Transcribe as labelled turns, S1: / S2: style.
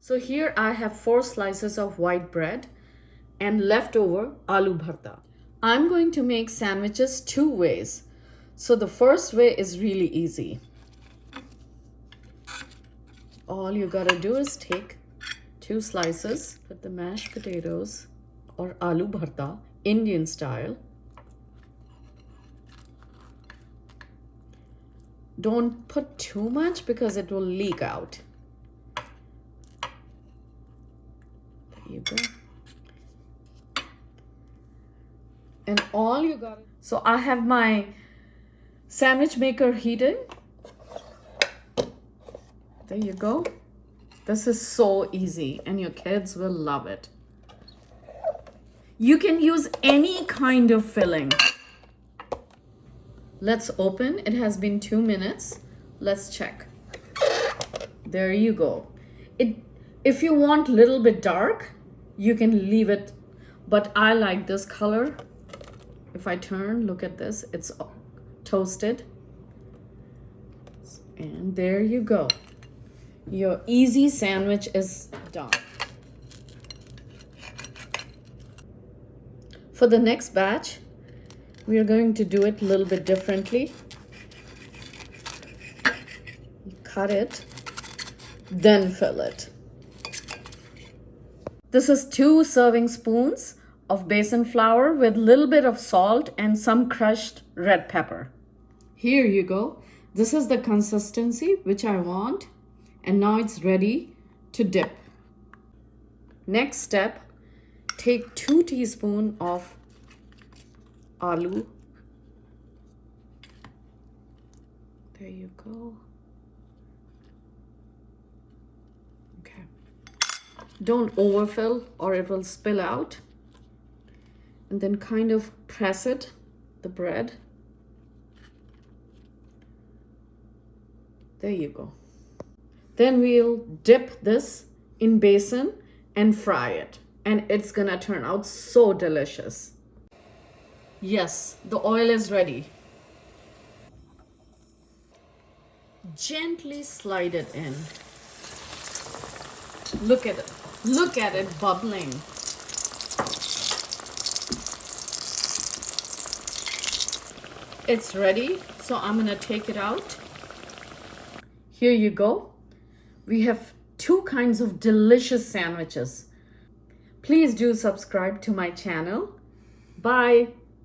S1: So here I have 4 slices of white bread and leftover aloo bharta. I'm going to make sandwiches 2 ways. So the first way is really easy. All you gotta do is take 2 slices, put the mashed potatoes or aloo bharta, Indian style. Don't put too much because it will leak out. There you go. And all you got. So I have my sandwich maker heating. There you go. This is so easy and your kids will love it. You can use any kind of filling. Let's open. It has been 2 minutes. Let's check. There you go. If you want a little bit dark, you can leave it, but I like this color. If I turn, look at this, it's toasted. And there you go. Your easy sandwich is done. For the next batch, we are going to do it a little bit differently. Cut it, then fill it. This is 2 serving spoons of besan flour with a little bit of salt and some crushed red pepper. Here you go. This is the consistency which I want. And now it's ready to dip. Next step, take 2 teaspoons of aloo. There you go. Okay. Don't overfill or it will spill out. And then kind of press it, the bread. There you go. Then we'll dip this in besan and fry it. And it's gonna turn out so delicious. Yes, the oil is ready. Gently slide it in. Look at it. Look at it bubbling. It's ready, so I'm gonna take it out. Here you go. We have 2 kinds of delicious sandwiches. Please do subscribe to my channel. Bye.